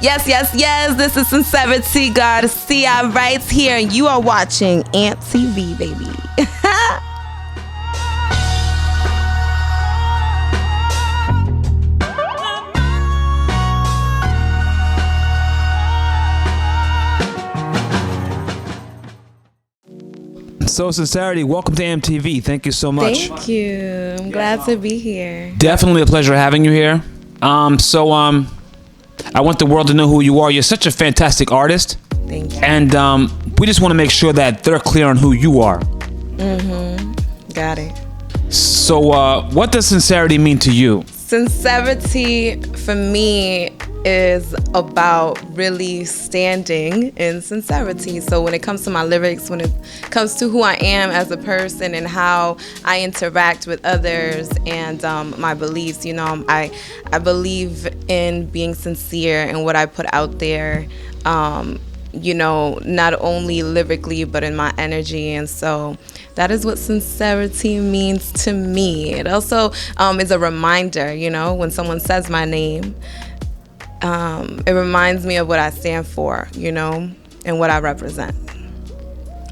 Yes, yes, yes. This is Sincerity Garcia right here, and you are watching Ant TV, baby. So, Sincerity, welcome to MTV. Thank you so much. Thank you. I'm glad to be here. Definitely a pleasure having you here. I want the world to know who you are. You're such a fantastic artist. Thank you. And we just want to make sure that they're clear on who you are. Got it. So, what does sincerity mean to you? Sincerity for me is about really standing in sincerity. So when it comes to my lyrics, when it comes to who I am as a person and how I interact with others and my beliefs, I believe in being sincere in what I put out there, not only lyrically but in my energy. And so that is what sincerity means to me. It also is a reminder, when someone says my name, it reminds me of what I stand for, and what I represent.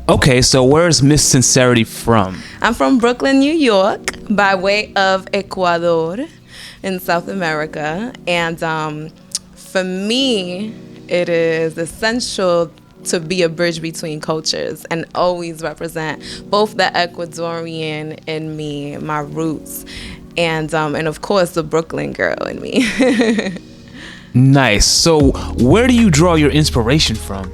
Okay, so where's Miss Sincerity from? I'm from Brooklyn, New York, by way of Ecuador in South America. And for me, it is essential to be a bridge between cultures and always represent both the Ecuadorian in me, my roots, and of course the Brooklyn girl in me. Nice. So where do you draw your inspiration from?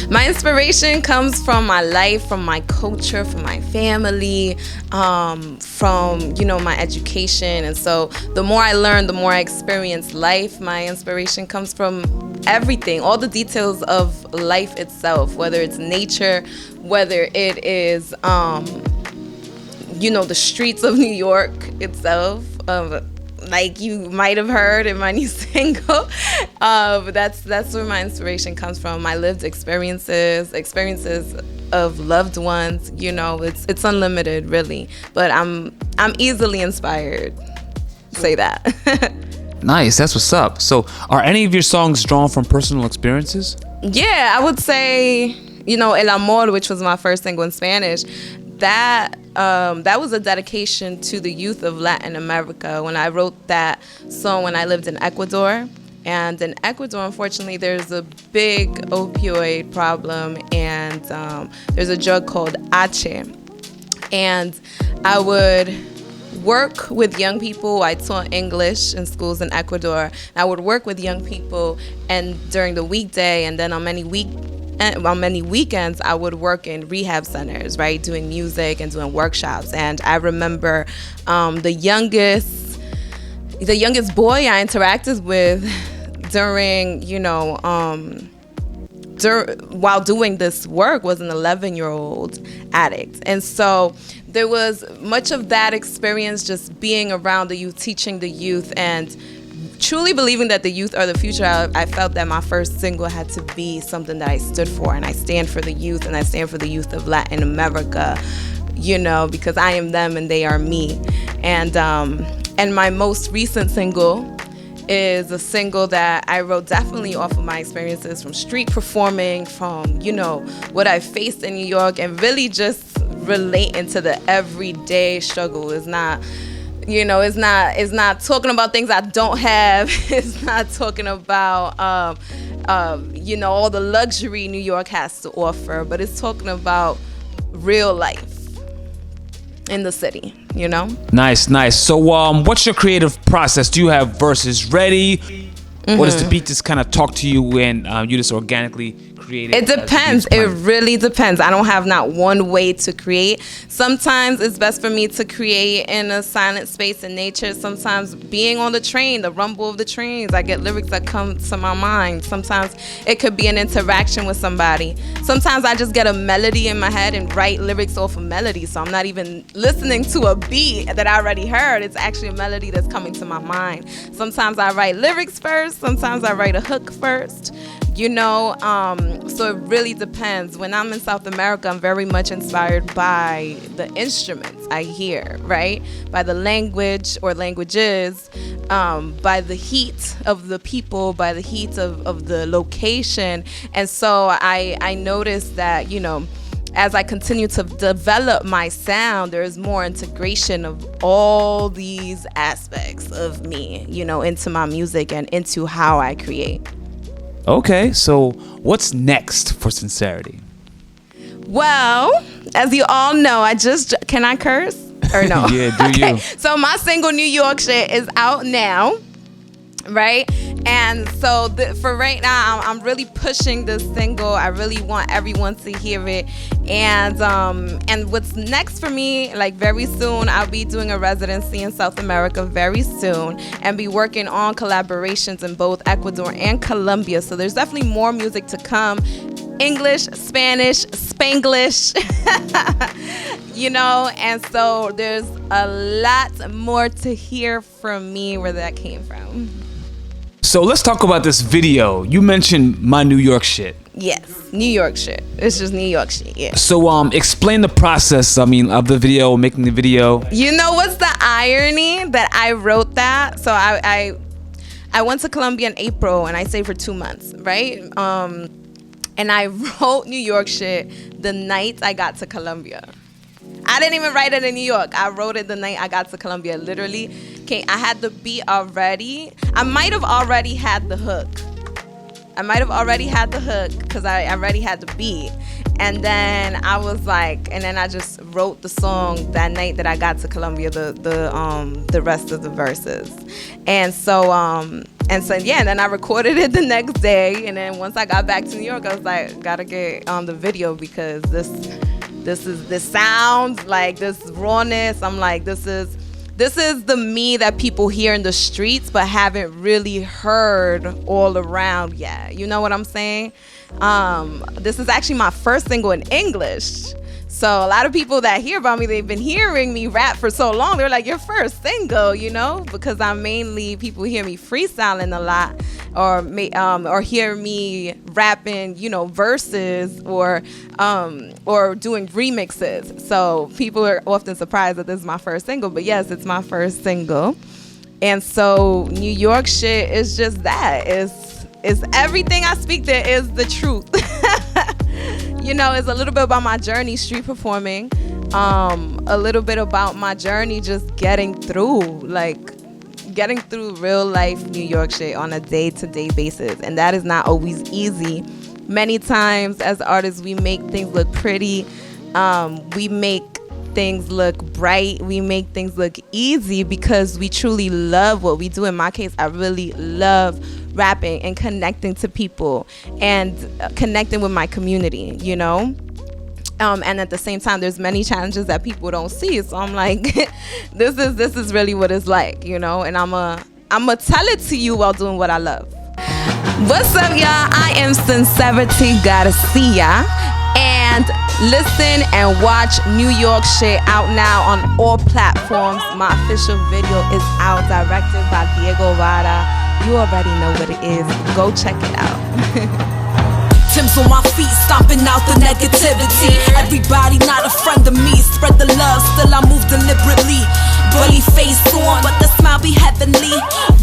My inspiration comes from my life, from my culture, from my family, from, my education. And so the more I learn, the more I experience life. My inspiration comes from everything, all the details of life itself, whether it's nature, whether it is, the streets of New York itself, like you might have heard in my new single. That's where my inspiration comes from. My lived experiences of loved ones. It's unlimited, really. But I'm easily inspired. Say that. Nice, that's what's up. So, are any of your songs drawn from personal experiences? Yeah, I would say, El Amor, which was my first single in Spanish. That was a dedication to the youth of Latin America when I wrote that song when I lived in Ecuador. And in Ecuador, unfortunately, there's a big opioid problem, and there's a drug called H. And I would work with young people. I taught English in schools in Ecuador. I would work with young people, and during the weekday, and then on many weekends, I would work in rehab centers, right, doing music and doing workshops. And I remember the youngest boy I interacted with during, while doing this work was an 11-year-old addict. And so there was much of that experience just being around the youth, teaching the youth, and truly believing that the youth are the future. I felt that my first single had to be something that I stood for, and I stand for the youth, and I stand for the youth of Latin America, because I am them and they are me. And my most recent single is a single that I wrote definitely off of my experiences from street performing, from, what I faced in New York, and really just relating to the everyday struggle. It's not talking about things I don't have. It's not talking about, all the luxury New York has to offer, but it's talking about real life in the city, Nice. So, what's your creative process? Do you have verses ready? Or does the beat just kind of talk to you and you just organically create it? It depends. It really depends. I don't have not one way to create. Sometimes it's best for me to create in a silent space in nature. Sometimes being on the train, the rumble of the trains, I get lyrics that come to my mind. Sometimes it could be an interaction with somebody. Sometimes I just get a melody in my head and write lyrics off a melody. So I'm not even listening to a beat that I already heard. It's actually a melody that's coming to my mind. Sometimes I write lyrics first. Sometimes I write a hook first. So it really depends. When I'm in South America, I'm very much inspired by the instruments I hear, right? By the language or languages, by the heat of the people, by the heat of the location. And so I noticed that, as I continue to develop my sound, there's more integration of all these aspects of me, into my music and into how I create. Okay, so what's next for Sincerity? Well, as you all know, can I curse or no? Yeah, do okay. you. So my single New York Shit is out now. Right? And so for right now, I'm really pushing this single. I really want everyone to hear it. And what's next for me, like very soon, I'll be doing a residency in South America very soon and be working on collaborations in both Ecuador and Colombia. So there's definitely more music to come. English, Spanish, Spanglish, and so there's a lot more to hear from me where that came from. So let's talk about this video. You mentioned my New York shit. Yes, New York shit. It's just New York shit, yeah. So explain the process, of the video, making the video. You know what's the irony that I wrote that? So I went to Colombia in April and I stayed for 2 months, right? And I wrote New York shit the night I got to Colombia. I didn't even write it in New York. I wrote it the night I got to Colombia. Literally, okay, I had the beat already. I might have already had the hook. Because I already had the beat. And then I was like, and then I just wrote the song that night that I got to Colombia, the rest of the verses. And so yeah, and then I recorded it the next day. And then once I got back to New York, I was like, gotta get on the video because this sounds like this rawness. I'm like, this is the me that people hear in the streets but haven't really heard all around yet. You know what I'm saying? This is actually my first single in English. So a lot of people that hear about me, they've been hearing me rap for so long. They're like, your first single, because people hear me freestyling a lot or hear me rapping, verses or doing remixes. So people are often surprised that this is my first single. But yes, it's my first single. And so New York shit is just that. It's everything I speak there is the truth. It's a little bit about my journey street performing, a little bit about my journey just getting through real life New York shit on a day-to-day basis. And that is not always easy. Many times as artists, we make things look pretty. We make things look bright. We make things look easy because we truly love what we do. In my case, I really love rapping and connecting to people and connecting with my community, and at the same time there's many challenges that people don't see. So I'm like, this is really what it's like, and I'ma tell it to you while doing what I love. What's up, y'all? I am Sincerity Garcia, and listen and watch New York shit out now on all platforms. My official video is out, directed by Diego Vara. You already know what it is. Go check it out. Tim's on my feet, stomping out the negativity. Everybody not a friend of me. Spread the love, still I move deliberately. Bully face on, but the smile be heavenly.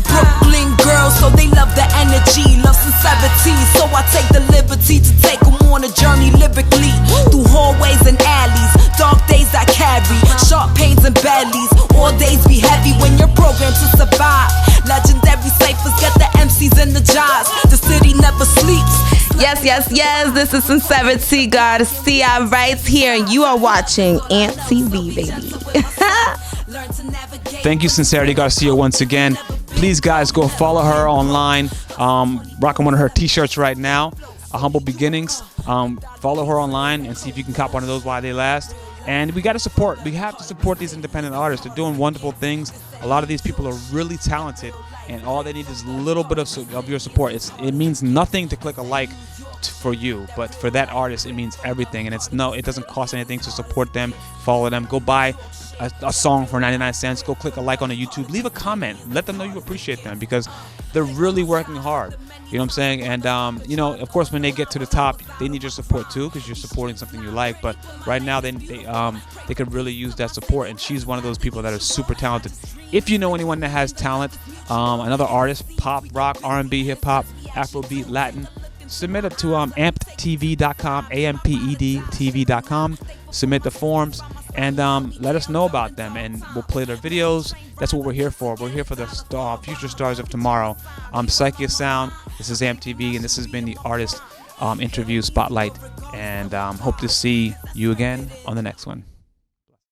Brooklyn girls, so they love the energy. Love sincerity, so I take the liberty to take them on a journey lyrically. Through hallways and alleys, dark days I carry. Sharp pains and bellies, all days be heavy when you're programmed to survive. Legendary ciphers get the MCs in the jars. The city never sleeps. Yes, this is Sincerity Garcia right here, and you are watching Ant TV, baby. Thank you, Sincerity Garcia, once again. Please, guys, go follow her online. Rocking one of her t-shirts right now, Humble Beginnings. Follow her online and see if you can cop one of those while they last. And we have to support these independent artists. They're doing wonderful things. A lot of these people are really talented, and all they need is a little bit of your support. It means nothing to click a like for you, but for that artist, it means everything. And it doesn't cost anything to support them, follow them. Go buy a song for 99 cents, go click a like on the YouTube, leave a comment, let them know you appreciate them, because they're really working hard. You know what I'm saying? And you know, of course, when they get to the top, they need your support too, because you're supporting something you like. But right now, they could really use that support. And she's one of those people that are super talented. If you know anyone that has talent, another artist, pop, rock, R&B, hip hop, Afrobeat, Latin, submit it to ampedtv.com, ampedtv.com. Submit the forms and let us know about them, and we'll play their videos. That's what we're here for. We're here for the future stars of tomorrow. Psyche of Sound. This is Amp TV, and this has been the artist interview spotlight. And hope to see you again on the next one.